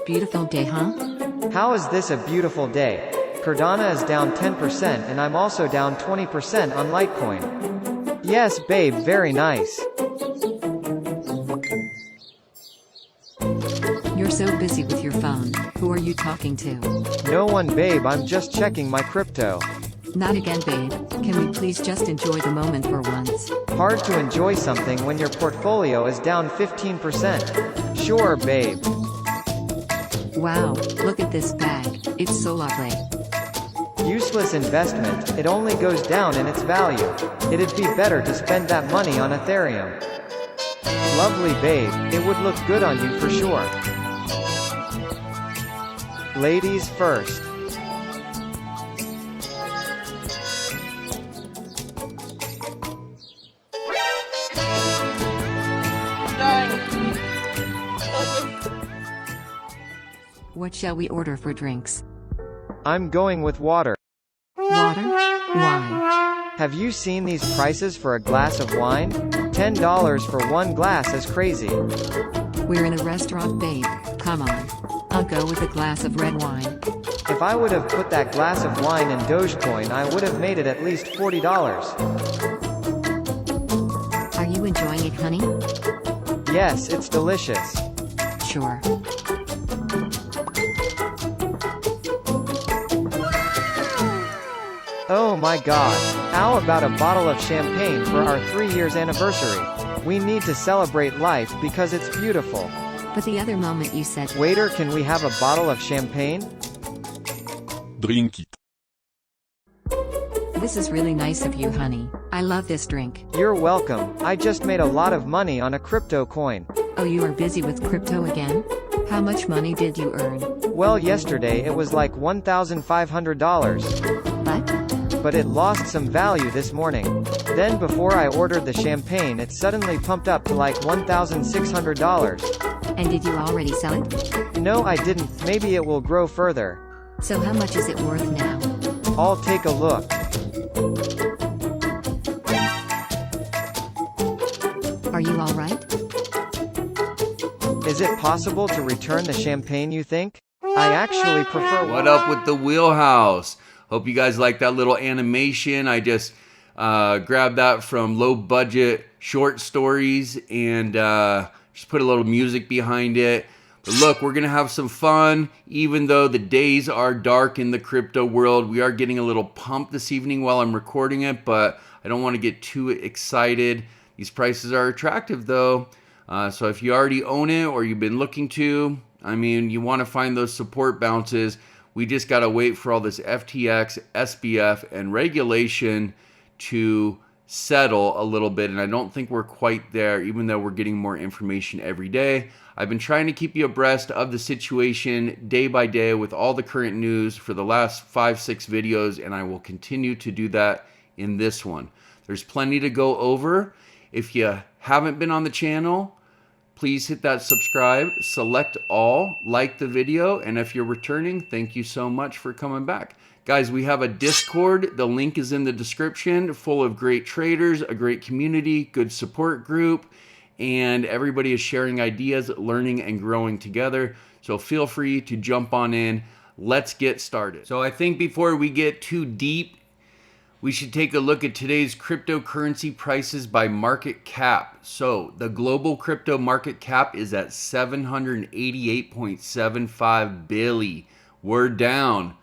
Beautiful day, huh? How is this a beautiful day? Cardano is down 10% and I'm also down 20% on Litecoin. Yes, babe, very nice. You're so busy with your phone. Who are you talking to? No one, babe, I'm just checking my crypto. Not again, babe. Can we please just enjoy the moment for once? Hard to enjoy something when your portfolio is down 15%. Sure, babe. Wow, look at this bag. It's so lovely. Useless investment, it only goes down in its value. It'd be better to spend that money on Ethereum. Lovely babe, it would look good on you for sure. Ladies first. What shall we order for drinks? I'm going with water. Water? Why? Have you seen these prices for a glass of wine? $10 for one glass is crazy. We're in a restaurant, babe. Come on. I'll go with a glass of red wine. If I would have put that glass of wine in Dogecoin, I would have made it at least $40. Are you enjoying it, honey? Yes, it's delicious. Sure. Oh my god. How about a bottle of champagne for our 3 years anniversary? We need to celebrate life because it's beautiful. But the other moment you said, Waiter, can we have a bottle of champagne? Drink it. this is really nice of you, honey. I love this drink. You're welcome. I just made a lot of money on a crypto coin. Oh, you are busy with crypto again? How much money did you earn? Well, yesterday it was like $1,500. But it lost some value this morning. Then before I ordered the champagne, it suddenly pumped up to like $1,600. And did you already sell it? No, I didn't. Maybe it will grow further. So how much is it worth now? I'll take a look. Are you alright? Is it possible to return the champagne, you think? I actually prefer. What up with the wheelhouse? Hope you guys like that little animation. I just grabbed that from Low Budget Short Stories and just put a little music behind it. But look, we're going to have some fun. Even though the days are dark in the crypto world, we are getting a little pumped this evening while I'm recording it, but I don't want to get too excited. These prices are attractive though. So if you already own it or you've been looking to, I mean, you want to find those support bounces. We just got to wait for all this FTX, SBF, and regulation to settle a little bit. And I don't think we're quite there, even though we're getting more information every day. I've been trying to keep you abreast of the situation day by day with all the current news for the last 5-6 videos, and I will continue to do that in this one. There's plenty to go over. If you haven't been on the channel, please hit that subscribe, select all, like the video, and if you're returning, thank you so much for coming back. Guys, we have a Discord. The link is in the description, full of great traders, a great community, good support group, and everybody is sharing ideas, learning, and growing together. So feel free to jump on in. Let's get started. So I think before we get too deep, we should take a look at today's cryptocurrency prices by market cap. So the global crypto market cap is at 788.75 billion. We're down,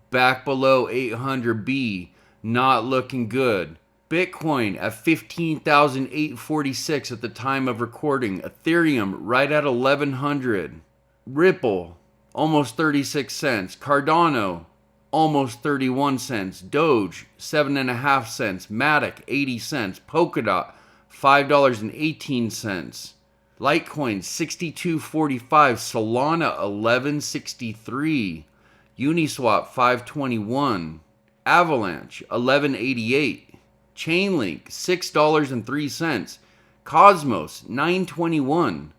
back below 800 B, not looking good. Bitcoin at 15,846 at the time of recording. Ethereum right at 1100. Ripple almost 36 cents. Cardano almost 31 cents. Doge, 7.5 cents. Matic, 80 cents. Polkadot, $5.18. Litecoin, 62.45. Solana, 11.63. Uniswap, 5.21. Avalanche, 11.88. Chainlink, $6.03. Cosmos, 9.21.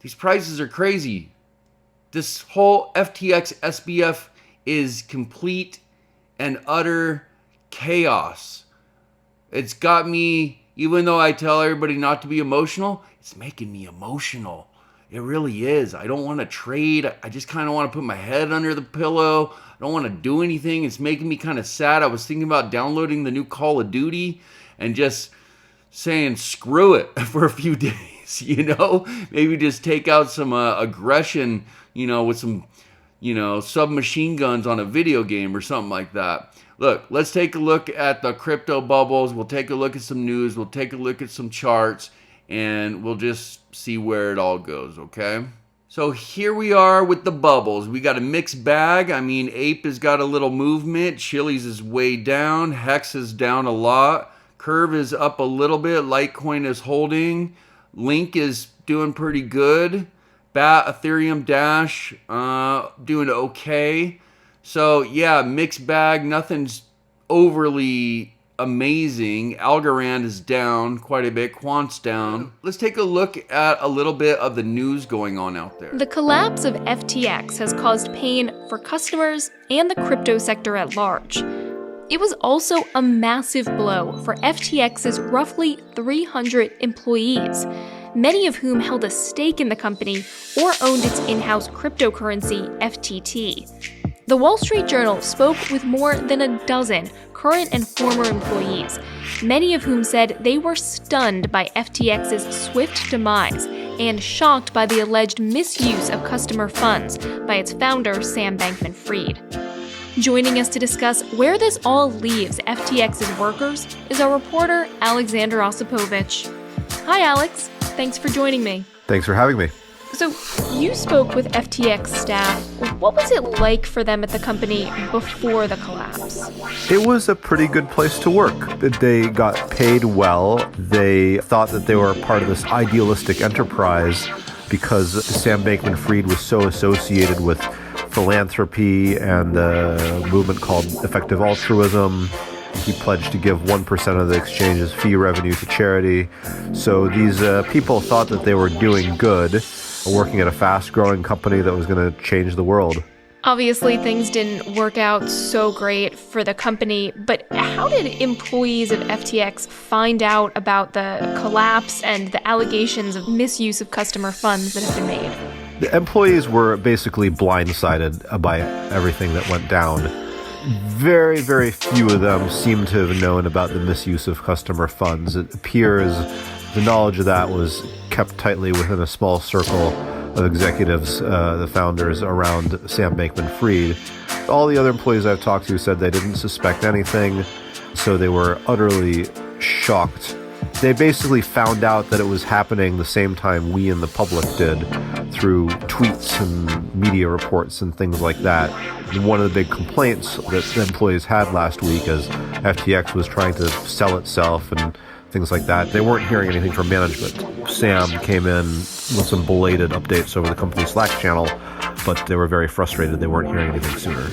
These prices are crazy. This whole FTX SBF is complete and utter chaos. It's got me, even though I tell everybody not to be emotional, it's making me emotional. It really is. I don't want to trade. I just kind of want to put my head under the pillow. I don't want to do anything. It's making me kind of sad. I was thinking about downloading the new Call of Duty and just saying screw it for a few days, Maybe just take out some aggression, with some, submachine guns on a video game or something like that. Look, let's take a look at the crypto bubbles. We'll take a look at some news. We'll take a look at some charts, and we'll just see where it all goes, okay? So here we are with the bubbles. We got a mixed bag. I mean, Ape has got a little movement. Chiliz is way down. Hex is down a lot. Curve is up a little bit. Litecoin is holding. Link is doing pretty good. BAT, Ethereum, Dash, doing okay. So yeah, mixed bag. Nothing's overly amazing. Algorand is down quite a bit. Quant's down. Let's take a look at a little bit of the news going on out there. The collapse of FTX has caused pain for customers and the crypto sector at large. It was also a massive blow for FTX's roughly 300 employees, many of whom held a stake in the company or owned its in-house cryptocurrency, FTT. The Wall Street Journal spoke with more than a dozen current and former employees, many of whom said they were stunned by FTX's swift demise and shocked by the alleged misuse of customer funds by its founder, Sam Bankman Fried. Joining us to discuss where this all leaves FTX's workers is our reporter, Alexander Osipovich. Hi, Alex. Thanks for joining me. Thanks for having me. So, you spoke with FTX staff. What was it like for them at the company before the collapse? It was a pretty good place to work. They got paid well. They thought that they were part of this idealistic enterprise because Sam Bankman Fried was so associated with philanthropy and a movement called effective altruism. He pledged to give 1% of the exchange's fee revenue to charity. So these people thought that they were doing good, working at a fast-growing company that was going to change the world. Obviously, things didn't work out so great for the company, but how did employees of FTX find out about the collapse and the allegations of misuse of customer funds that have been made? The employees were basically blindsided by everything that went down. Very, very few of them seem to have known about the misuse of customer funds. It appears the knowledge of that was kept tightly within a small circle of executives, the founders around Sam Bankman Fried. All the other employees I've talked to said they didn't suspect anything, so they were utterly shocked. They basically found out that it was happening the same time we in the public did, through tweets and media reports and things like that. And one of the big complaints that the employees had last week as FTX was trying to sell itself and things like that, they weren't hearing anything from management. Sam came in with some belated updates over the company's Slack channel, but they were very frustrated they weren't hearing anything sooner.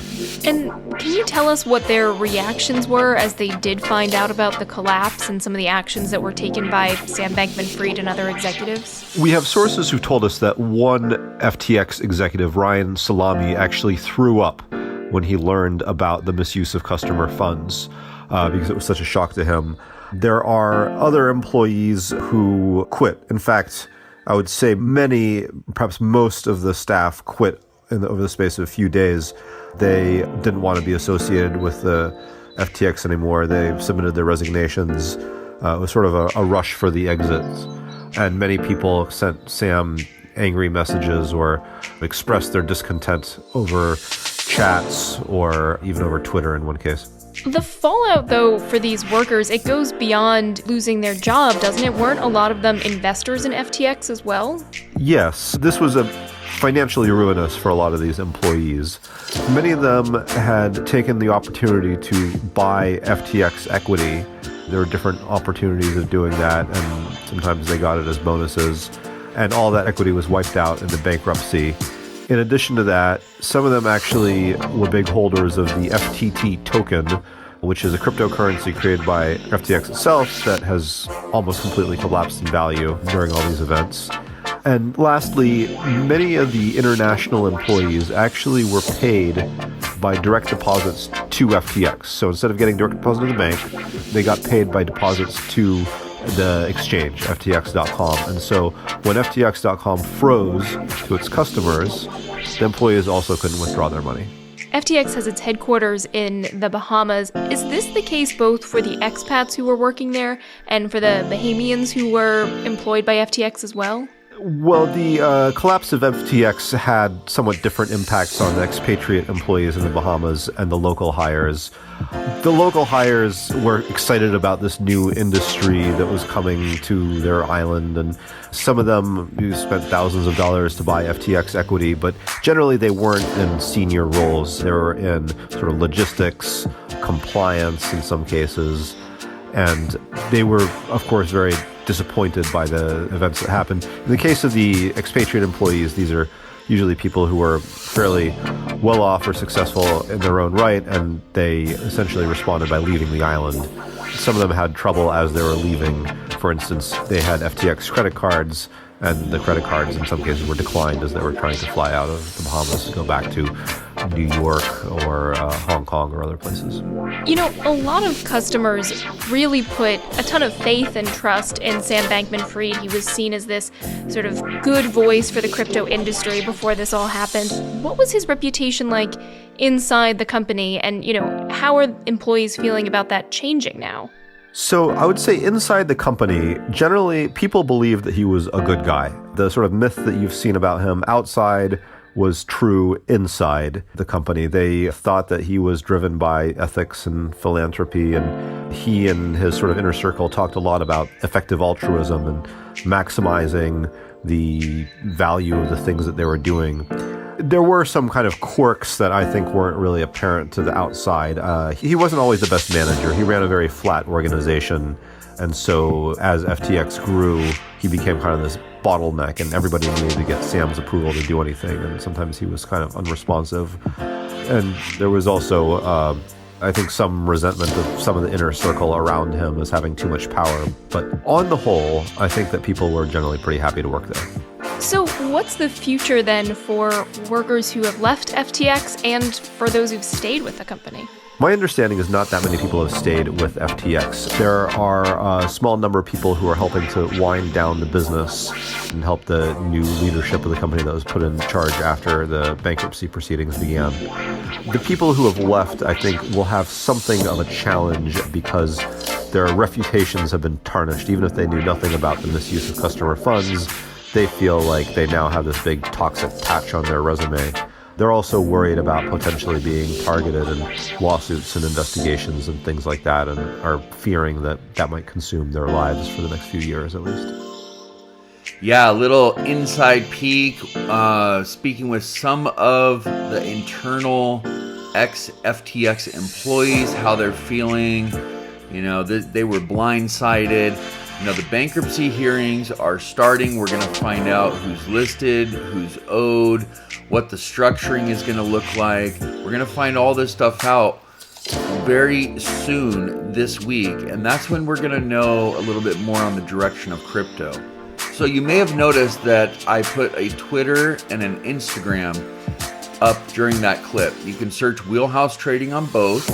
And can you tell us what their reactions were as they did find out about the collapse and some of the actions that were taken by Sam Bankman-Fried and other executives? We have sources who told us that one FTX executive, Ryan Salami, actually threw up when he learned about the misuse of customer funds because it was such a shock to him. There are other employees who quit. In fact, I would say many, perhaps most of the staff quit over the space of a few days. They didn't want to be associated with the FTX anymore. They submitted their resignations. It was sort of a rush for the exits. And many people sent Sam angry messages or expressed their discontent over chats or even over Twitter in one case. The fallout, though, for these workers, it goes beyond losing their job, doesn't it? Weren't a lot of them investors in FTX as well? Yes, this was financially ruinous for a lot of these employees. Many of them had taken the opportunity to buy FTX equity. There were different opportunities of doing that, and sometimes they got it as bonuses. And all that equity was wiped out in the bankruptcy. In addition to that, some of them actually were big holders of the FTT token, which is a cryptocurrency created by FTX itself that has almost completely collapsed in value during all these events. And lastly, many of the international employees actually were paid by direct deposits to FTX. So instead of getting direct deposit to the bank, they got paid by deposits to the exchange, FTX.com. And so when FTX.com froze to its customers, the employees also couldn't withdraw their money. FTX has its headquarters in the Bahamas. Is this the case both for the expats who were working there and for the Bahamians who were employed by FTX as well? Well, the collapse of FTX had somewhat different impacts on the expatriate employees in the Bahamas and the local hires. The local hires were excited about this new industry that was coming to their island, and some of them spent thousands of dollars to buy FTX equity, but generally they weren't in senior roles. They were in sort of logistics, compliance in some cases, and they were, of course, very disappointed by the events that happened. In the case of the expatriate employees, these are usually people who are fairly well off or successful in their own right, and they essentially responded by leaving the island. Some of them had trouble as they were leaving. For instance, they had FTX credit cards, and the credit cards in some cases were declined as they were trying to fly out of the Bahamas to go back to New York or Hong Kong or other places. You know, a lot of customers really put a ton of faith and trust in Sam Bankman Fried. He was seen as this sort of good voice for the crypto industry before this all happened. What was his reputation like inside the company? And, you know, how are employees feeling about that changing now? So I would say inside the company, generally people believed that he was a good guy. The sort of myth that you've seen about him outside was true inside the company. They thought that he was driven by ethics and philanthropy, and he and his sort of inner circle talked a lot about effective altruism and maximizing the value of the things that they were doing. There were some kind of quirks that I think weren't really apparent to the outside. He wasn't always the best manager. He ran a very flat organization. And so as FTX grew, he became kind of this bottleneck, and everybody needed to get Sam's approval to do anything. And sometimes he was kind of unresponsive. And there was also, I think, some resentment of some of the inner circle around him as having too much power. But on the whole, I think that people were generally pretty happy to work there. So what's the future then for workers who have left FTX and for those who've stayed with the company? My understanding is not that many people have stayed with FTX. There are a small number of people who are helping to wind down the business and help the new leadership of the company that was put in charge after the bankruptcy proceedings began. The people who have left, I think, will have something of a challenge because their reputations have been tarnished. Even if they knew nothing about the misuse of customer funds, they feel like they now have this big toxic patch on their resume. They're also worried about potentially being targeted in lawsuits and investigations and things like that, and are fearing that that might consume their lives for the next few years at least. Yeah, a little inside peek, speaking with some of the internal ex-FTX employees, how they're feeling. You know, they were blindsided. You know, the bankruptcy hearings are starting. We're going to find out who's listed, who's owed, what the structuring is going to look like. We're going to find all this stuff out very soon this week, and that's when we're going to know a little bit more on the direction of crypto. So you may have noticed that I put a Twitter and an Instagram up during that clip. You can search Wheelhouse Trading on both,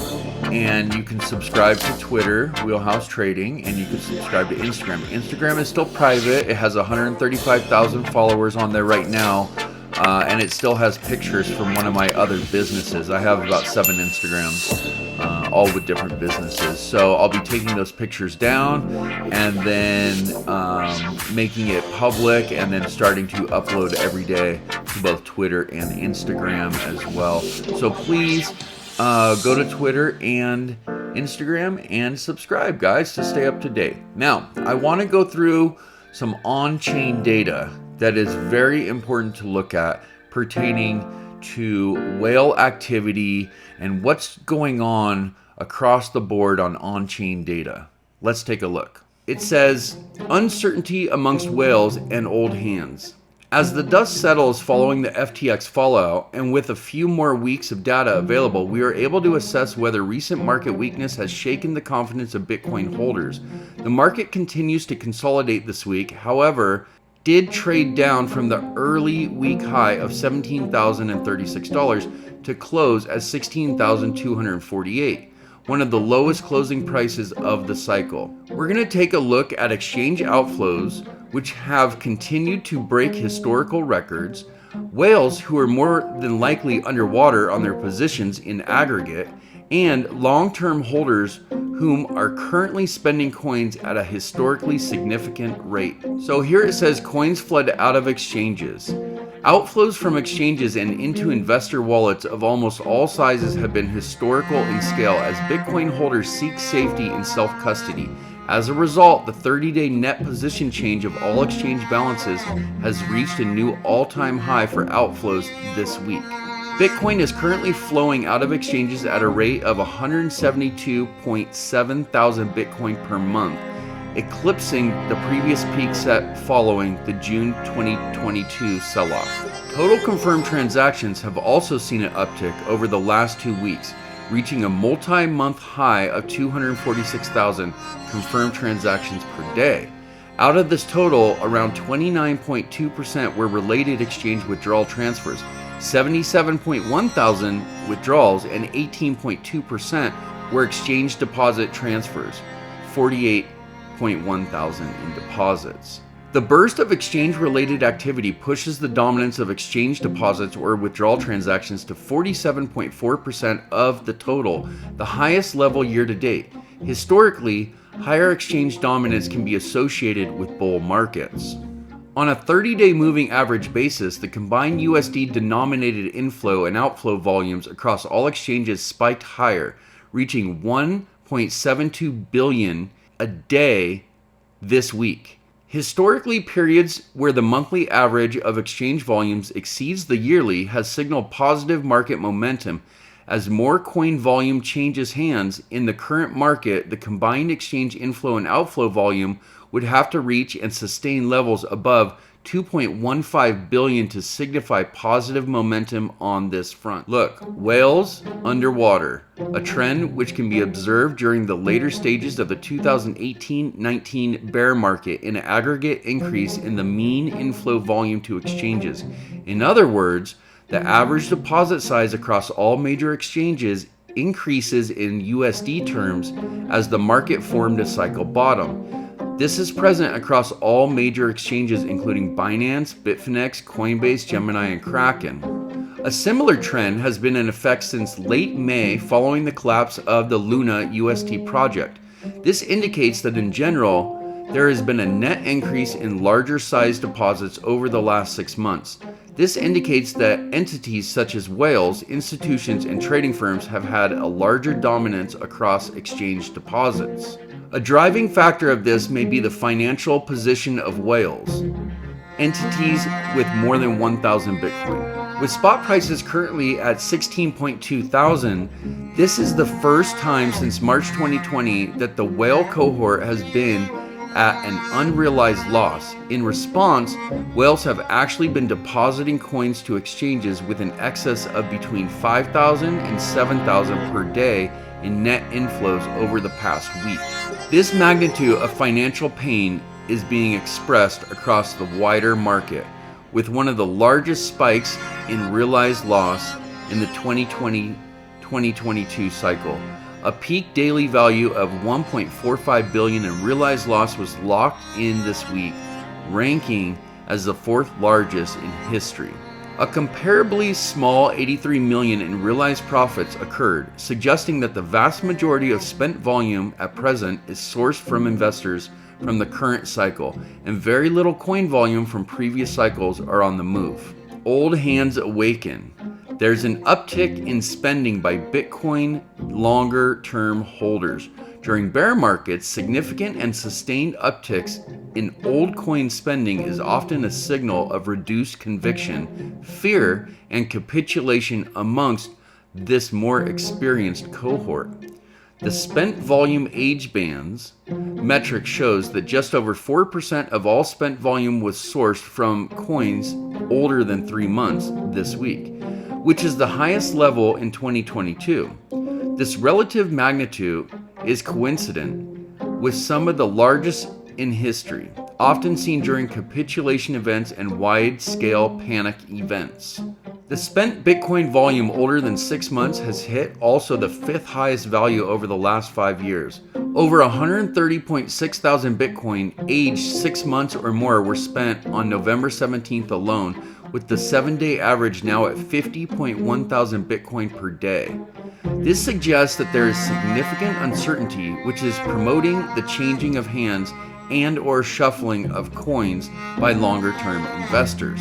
and you can subscribe to Twitter, Wheelhouse Trading, and you can subscribe to Instagram. Instagram is still private. It has 135,000 followers on there right now, and it still has pictures from one of my other businesses. I have about 7 Instagrams, all with different businesses. So I'll be taking those pictures down and then making it public, and then starting to upload every day to both Twitter and Instagram as well. So please go to Twitter and Instagram and subscribe, guys, to stay up to date. Now, I want to go through some on-chain data that is very important to look at pertaining to whale activity and what's going on across the board on-chain data. Let's take a look. It says, uncertainty amongst whales and old hands. As the dust settles following the FTX fallout, and with a few more weeks of data available, we are able to assess whether recent market weakness has shaken the confidence of Bitcoin holders. The market continues to consolidate this week, however, did trade down from the early week high of $17,036 to close at $16,248. one of the lowest closing prices of the cycle. We're going to take a look at exchange outflows, which have continued to break historical records, whales who are more than likely underwater on their positions in aggregate, and long-term holders whom are currently spending coins at a historically significant rate. So here it says coins flood out of exchanges. Outflows from exchanges and into investor wallets of almost all sizes have been historical in scale as Bitcoin holders seek safety in self-custody. As a result, the 30-day net position change of all exchange balances has reached a new all-time high for outflows this week. Bitcoin is currently flowing out of exchanges at a rate of 172.7 thousand Bitcoin per month, eclipsing the previous peak set following the June 2022 sell-off. Total confirmed transactions have also seen an uptick over the last 2 weeks, reaching a multi-month high of 246,000 confirmed transactions per day. Out of this total, around 29.2% were related exchange withdrawal transfers, 77.1 thousand withdrawals, and 18.2% were exchange deposit transfers, 48.1 thousand in deposits. The burst of exchange-related activity pushes the dominance of exchange deposits or withdrawal transactions to 47.4% of the total, the highest level year to date. Historically, higher exchange dominance can be associated with bull markets. On a 30-day moving average basis, the combined USD-denominated inflow and outflow volumes across all exchanges spiked higher, reaching 1.72 billion a day this week. Historically, periods where the monthly average of exchange volumes exceeds the yearly has signaled positive market momentum. As more coin volume changes hands in the current market, the combined exchange inflow and outflow volume would have to reach and sustain levels above 2.15 billion to signify positive momentum on this front. Look, whales underwater, a trend which can be observed during the later stages of the 2018-19 bear market in an aggregate increase in the mean inflow volume to exchanges. In other words, the average deposit size across all major exchanges increases in USD terms as the market formed a cycle bottom. This is present across all major exchanges including Binance, Bitfinex, Coinbase, Gemini, and Kraken. A similar trend has been in effect since late May following the collapse of the Luna UST project. This indicates that in general, there has been a net increase in larger size deposits over the last 6 months. This indicates that entities such as whales, institutions, and trading firms have had a larger dominance across exchange deposits. A driving factor of this may be the financial position of whales, entities with more than 1,000 Bitcoin. With spot prices currently at 16.2 thousand, this is the first time since March 2020 that the whale cohort has been at an unrealized loss. In response, whales have actually been depositing coins to exchanges with an excess of between 5,000 and 7,000 per day in net inflows over the past week. This magnitude of financial pain is being expressed across the wider market, with one of the largest spikes in realized loss in the 2020-2022 cycle. A peak daily value of 1.45 billion in realized loss was locked in this week, ranking as the 4th largest in history. A comparably small 83 million in realized profits occurred, suggesting that the vast majority of spent volume at present is sourced from investors from the current cycle, and very little coin volume from previous cycles are on the move. Old hands awaken. There's an uptick in spending by Bitcoin longer-term holders. During bear markets, significant and sustained upticks in old coin spending is often a signal of reduced conviction, fear, and capitulation amongst this more experienced cohort. The spent volume age bands metric shows that just over 4% of all spent volume was sourced from coins older than 3 months this week, which is the highest level in 2022. This relative magnitude is coincident with some of the largest in history, often seen during capitulation events and wide-scale panic events. The spent Bitcoin volume older than 6 months has hit also the 5th highest value over the last 5 years. Over 130.6 thousand Bitcoin aged 6 months or more were spent on November 17th alone, with the 7-day average now at 50.1 thousand Bitcoin per day. This suggests that there is significant uncertainty, which is promoting the changing of hands and or shuffling of coins by longer-term investors.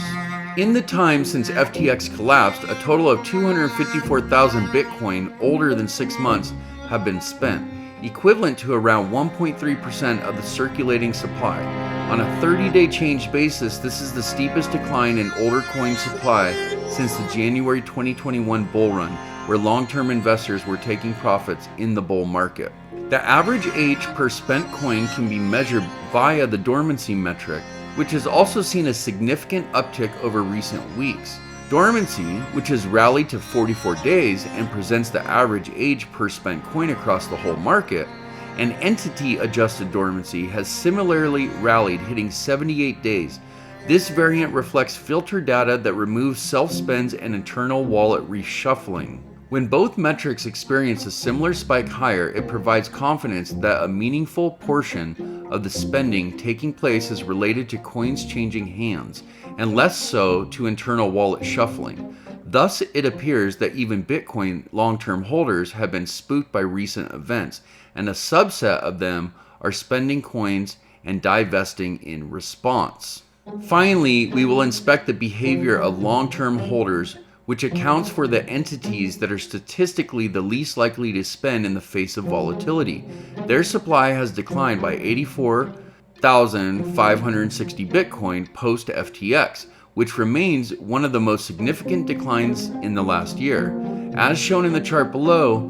In the time since FTX collapsed, a total of 254,000 Bitcoin older than 6 months have been spent, equivalent to around 1.3% of the circulating supply. On a 30-day change basis, this is the steepest decline in older coin supply since the January 2021 bull run, where long-term investors were taking profits in the bull market. The average age per spent coin can be measured via the dormancy metric, which has also seen a significant uptick over recent weeks. Dormancy, which has rallied to 44 days and presents the average age per spent coin across the whole market, and entity-adjusted dormancy has similarly rallied, hitting 78 days. This variant reflects filter data that removes self-spends and internal wallet reshuffling. When both metrics experience a similar spike higher, it provides confidence that a meaningful portion of the spending taking place is related to coins changing hands, and less so to internal wallet shuffling. Thus, it appears that even Bitcoin long-term holders have been spooked by recent events, and a subset of them are spending coins and divesting in response. Finally, we will inspect the behavior of long-term holders, which accounts for the entities that are statistically the least likely to spend in the face of volatility. Their supply has declined by 84,560 Bitcoin post FTX, which remains one of the most significant declines in the last year. As shown in the chart below,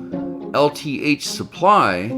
LTH supply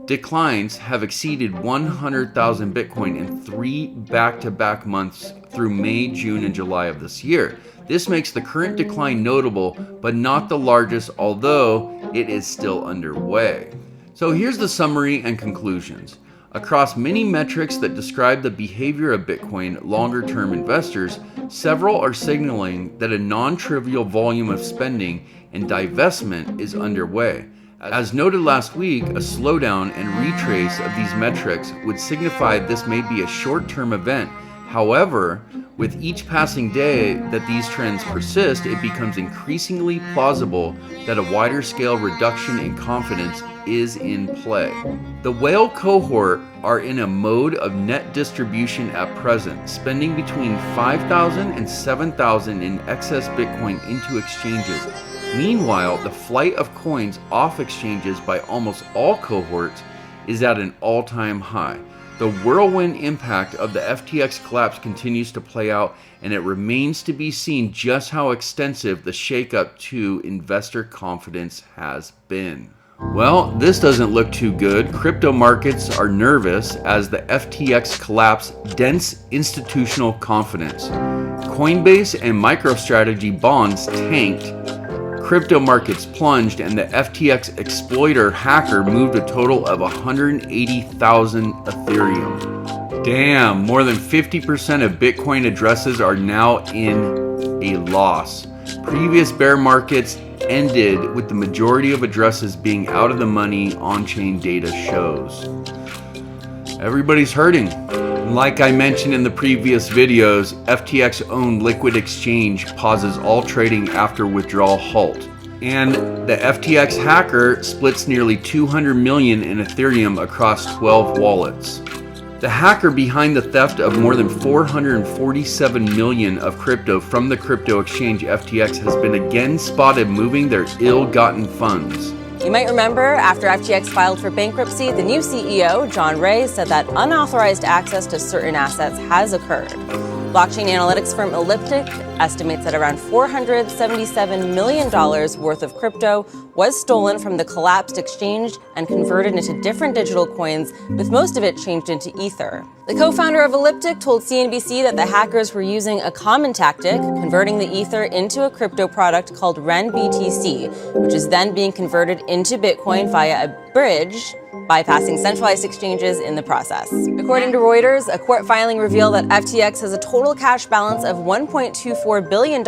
declines have exceeded 100,000 Bitcoin in 3 back-to-back months through May, June, and July of this year. This makes the current decline notable, but not the largest, although it is still underway. So here's the summary and conclusions. Across many metrics that describe the behavior of Bitcoin longer-term investors, several are signaling that a non-trivial volume of spending and divestment is underway. As noted last week, a slowdown and retrace of these metrics would signify this may be a short-term event. However, with each passing day that these trends persist, it becomes increasingly plausible that a wider scale reduction in confidence is in play. The whale cohort are in a mode of net distribution at present, spending between 5,000 and 7,000 in excess Bitcoin into exchanges. Meanwhile, the flight of coins off exchanges by almost all cohorts is at an all-time high. The whirlwind impact of the FTX collapse continues to play out, and it remains to be seen just how extensive the shakeup to investor confidence has been. Well, this doesn't look too good. Crypto markets are nervous as the FTX collapse dents institutional confidence. Coinbase and MicroStrategy bonds tanked. Crypto markets plunged, and the FTX exploiter hacker moved a total of 180,000 Ethereum. Damn, more than 50% of Bitcoin addresses are now in a loss. Previous bear markets ended with the majority of addresses being out of the money, on-chain data shows. Everybody's hurting. Like I mentioned in the previous videos, FTX-owned liquid exchange pauses all trading after withdrawal halt. And the FTX hacker splits nearly 200 million in Ethereum across 12 wallets. The hacker behind the theft of more than 447 million of crypto from the crypto exchange FTX has been again spotted moving their ill-gotten funds. You might remember after FTX filed for bankruptcy, the new CEO, John Ray, said that unauthorized access to certain assets has occurred. Blockchain analytics firm Elliptic estimates that around $477 million worth of crypto was stolen from the collapsed exchange and converted into different digital coins, with most of it changed into Ether. The co-founder of Elliptic told CNBC that the hackers were using a common tactic, converting the Ether into a crypto product called RenBTC, which is then being converted into Bitcoin via a bridge, bypassing centralized exchanges in the process. According to Reuters, a court filing revealed that FTX has a total cash balance of $1.24 billion,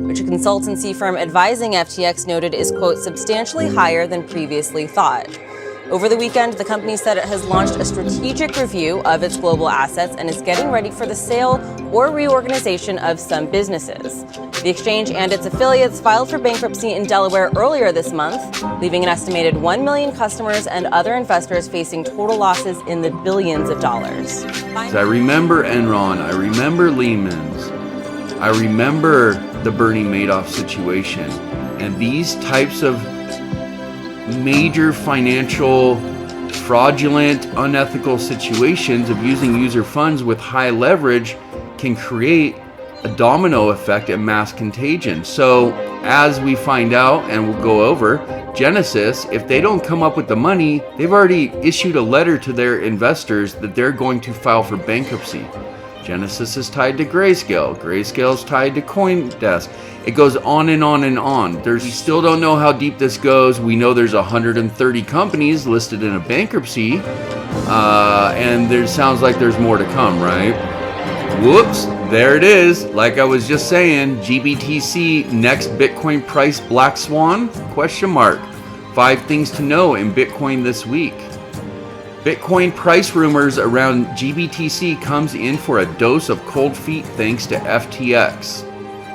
which a consultancy firm advising FTX noted is, quote, substantially higher than previously thought. Over the weekend, the company said it has launched a strategic review of its global assets and is getting ready for the sale or reorganization of some businesses. The exchange and its affiliates filed for bankruptcy in Delaware earlier this month, leaving an estimated 1 million customers and other investors facing total losses in the billions of dollars. I remember Enron, I remember Lehman's, I remember the Bernie Madoff situation, and these types of major financial, fraudulent, unethical situations of using user funds with high leverage can create a domino effect and mass contagion. So as we find out, and we'll go over, Genesis, if they don't come up with the money, they've already issued a letter to their investors that they're going to file for bankruptcy. Genesis is tied to Grayscale. Grayscale is tied to CoinDesk. It goes on and on and on. We still don't know how deep this goes. We know there's 130 companies listed in a bankruptcy, and there sounds like there's more to come, right? Whoops, there it is. Like I was just saying, GBTC, next Bitcoin price black swan? Question mark. 5 things to know in Bitcoin this week. Bitcoin price rumors around GBTC comes in for a dose of cold feet thanks to FTX.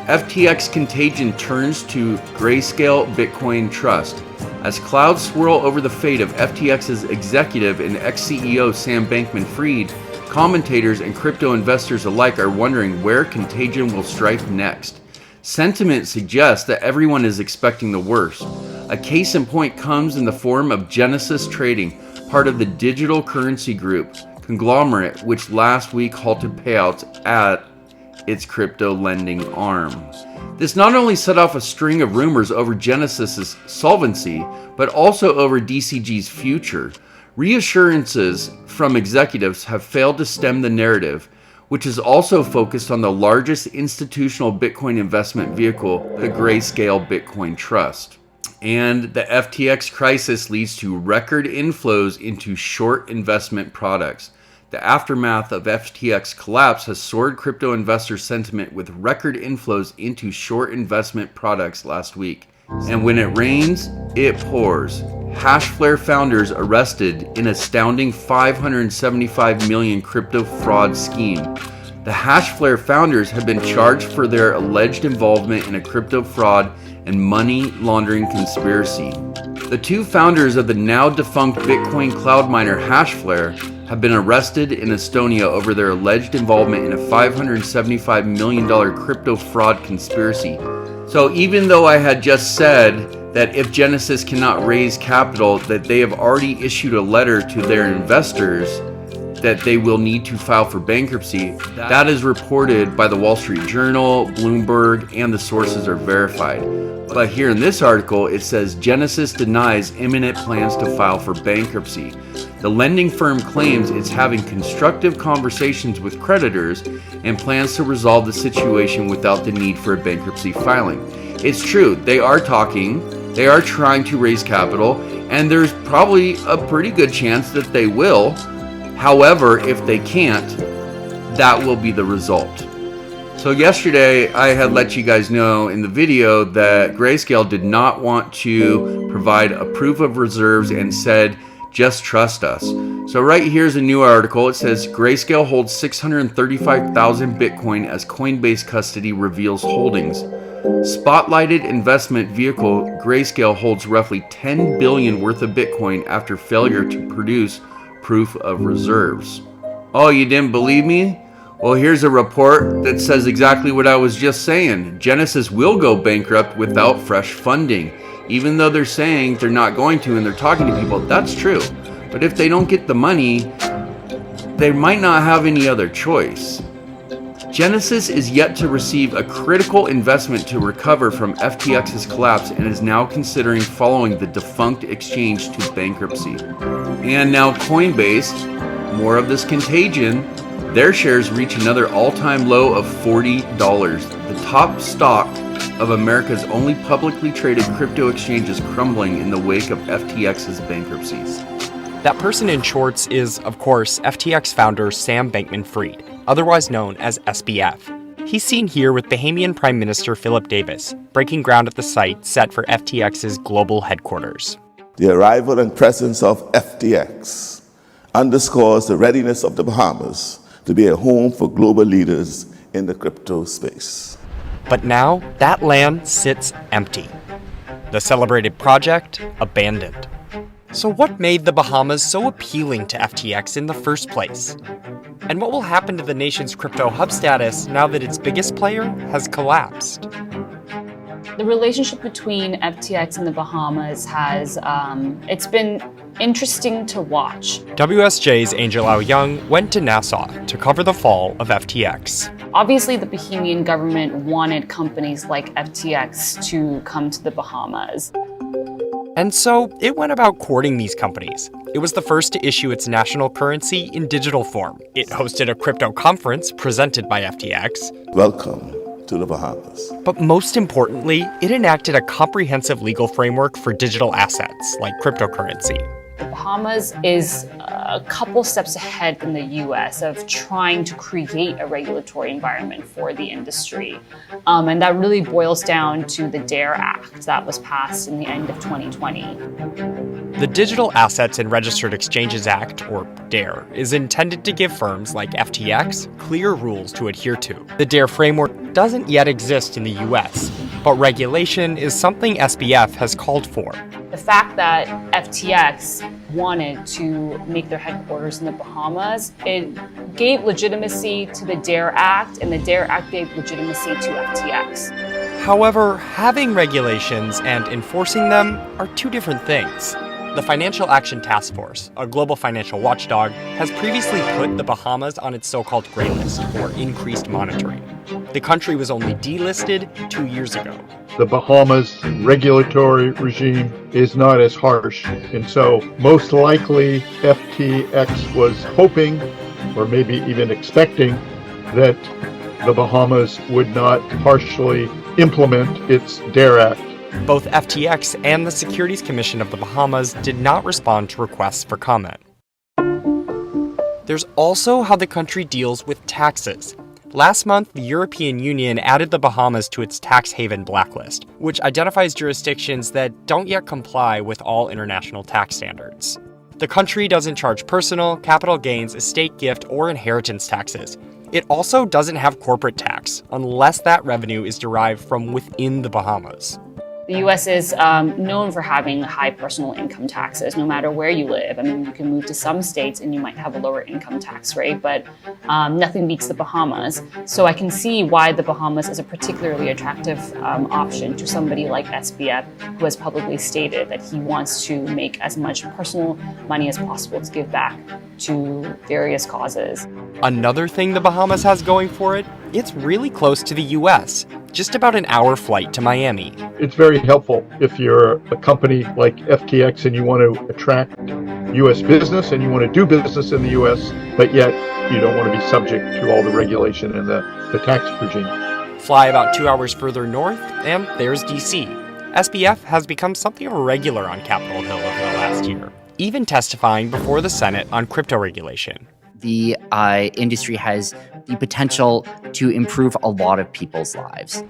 FTX contagion turns to Grayscale Bitcoin Trust. As clouds swirl over the fate of FTX's executive and ex-CEO Sam Bankman Fried, commentators and crypto investors alike are wondering where contagion will strike next. Sentiment suggests that everyone is expecting the worst. A case in point comes in the form of Genesis Trading, part of the digital currency group conglomerate, which last week halted payouts at its crypto lending arm. This not only set off a string of rumors over Genesis's solvency, but also over DCG's future. Reassurances from executives have failed to stem the narrative, which is also focused on the largest institutional Bitcoin investment vehicle, the Grayscale Bitcoin Trust. And the FTX crisis leads to record inflows into short investment products. The aftermath of FTX collapse has soared crypto investor sentiment with record inflows into short investment products last week. And when it rains, it pours. Hashflare founders arrested in astounding $575 million crypto fraud scheme. The Hashflare founders have been charged for their alleged involvement in a crypto fraud and money laundering conspiracy. The 2 founders of the now defunct Bitcoin cloud miner Hashflare have been arrested in Estonia over their alleged involvement in a $575 million crypto fraud conspiracy. So even though I had just said that if Genesis cannot raise capital, that they have already issued a letter to their investors that they will need to file for bankruptcy, that is reported by the Wall Street Journal, Bloomberg, and the sources are verified. But here in this article, it says Genesis denies imminent plans to file for bankruptcy. The lending firm claims it's having constructive conversations with creditors and plans to resolve the situation without the need for a bankruptcy filing. It's true, they are talking, they are trying to raise capital, and there's probably a pretty good chance that they will. However, if they can't, that will be the result. So yesterday, I had let you guys know in the video that Grayscale did not want to provide a proof of reserves and said, just trust us. So right here's a new article. It says Grayscale holds 635,000 Bitcoin as Coinbase custody reveals holdings. Spotlighted investment vehicle Grayscale holds roughly 10 billion worth of Bitcoin after failure to produce proof of reserves. Oh, you didn't believe me? Well, here's a report that says exactly what I was just saying. Genesis will go bankrupt without fresh funding. Even though they're saying they're not going to and they're talking to people, that's true. But if they don't get the money, they might not have any other choice. Genesis is yet to receive a critical investment to recover from FTX's collapse and is now considering following the defunct exchange to bankruptcy. And now Coinbase, more of this contagion, their shares reach another all-time low of $40. The top stock of America's only publicly traded crypto exchange is crumbling in the wake of FTX's bankruptcies. That person in shorts is, of course, FTX founder Sam Bankman Fried, otherwise known as SBF. He's seen here with Bahamian Prime Minister Philip Davis, breaking ground at the site set for FTX's global headquarters. The arrival and presence of FTX underscores the readiness of the Bahamas to be a home for global leaders in the crypto space. But now, that land sits empty. The celebrated project, abandoned. So what made the Bahamas so appealing to FTX in the first place? And what will happen to the nation's crypto hub status now that its biggest player has collapsed? The relationship between FTX and the Bahamas has, it's been interesting to watch. WSJ's Angel Au Young went to Nassau to cover the fall of FTX. Obviously, the Bahamian government wanted companies like FTX to come to the Bahamas. And so it went about courting these companies. It was the first to issue its national currency in digital form. It hosted a crypto conference presented by FTX. Welcome to the Bahamas. But most importantly, it enacted a comprehensive legal framework for digital assets like cryptocurrency. The Bahamas is a couple steps ahead from the US of trying to create a regulatory environment for the industry. And that really boils down to the Dare Act that was passed in the end of 2020. The Digital Assets and Registered Exchanges Act, or DARE, is intended to give firms like FTX clear rules to adhere to. The DARE framework doesn't yet exist in the US, but regulation is something SBF has called for. The fact that FTX wanted to make their headquarters in the Bahamas, it gave legitimacy to the DARE Act, and the DARE Act gave legitimacy to FTX. However, having regulations and enforcing them are two different things. The Financial Action Task Force, a global financial watchdog, has previously put the Bahamas on its so-called gray list for increased monitoring. The country was only delisted 2 years ago. The Bahamas regulatory regime is not as harsh, and so most likely FTX was hoping, or maybe even expecting, that the Bahamas would not harshly implement its DARE Act. Both FTX and the Securities Commission of the Bahamas did not respond to requests for comment. There's also how the country deals with taxes. Last month, the European Union added the Bahamas to its tax haven blacklist, which identifies jurisdictions that don't yet comply with all international tax standards. The country doesn't charge personal, capital gains, estate gift, or inheritance taxes. It also doesn't have corporate tax, unless that revenue is derived from within the Bahamas. The US is known for having high personal income taxes, no matter where you live. I mean, you can move to some states and you might have a lower income tax rate, but nothing beats the Bahamas. So I can see why the Bahamas is a particularly attractive option to somebody like SBF, who has publicly stated that he wants to make as much personal money as possible to give back to various causes. Another thing the Bahamas has going for it, it's really close to the US, just about an hour flight to Miami. It's very helpful if you're a company like FTX and you want to attract U.S. business and you want to do business in the U.S., but yet you don't want to be subject to all the regulation and the tax regime. Fly about 2 hours further north, and there's D.C. SBF has become something of a regular on Capitol Hill over the last year, even testifying before the Senate on crypto regulation. The industry has the potential to improve a lot of people's lives.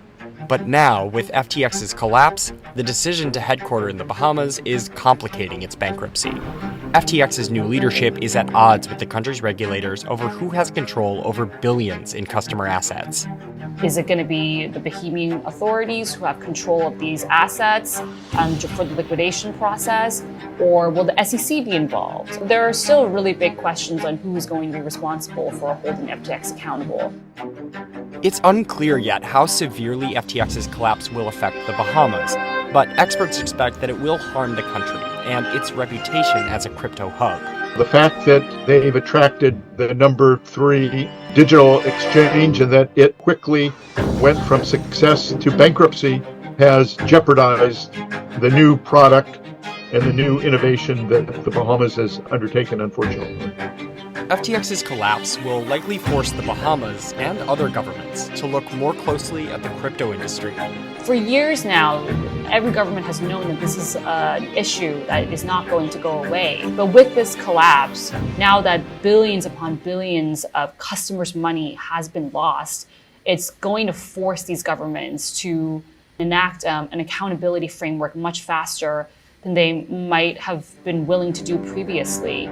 But now, with FTX's collapse, the decision to headquarter in the Bahamas is complicating its bankruptcy. FTX's new leadership is at odds with the country's regulators over who has control over billions in customer assets. Is it going to be the Bahamian authorities who have control of these assets for the liquidation process, or will the SEC be involved? There are still really big questions on who is going to be responsible for holding FTX accountable. It's unclear yet how severely FTX's collapse will affect the Bahamas, but experts expect that it will harm the country and its reputation as a crypto hub. The fact that they've attracted the number 3 digital exchange and that it quickly went from success to bankruptcy has jeopardized the new product and the new innovation that the Bahamas has undertaken, unfortunately. FTX's collapse will likely force the Bahamas and other governments to look more closely at the crypto industry. For years now, every government has known that this is an issue that is not going to go away. But with this collapse, now that billions upon billions of customers' money has been lost, it's going to force these governments to enact an accountability framework much faster than they might have been willing to do previously.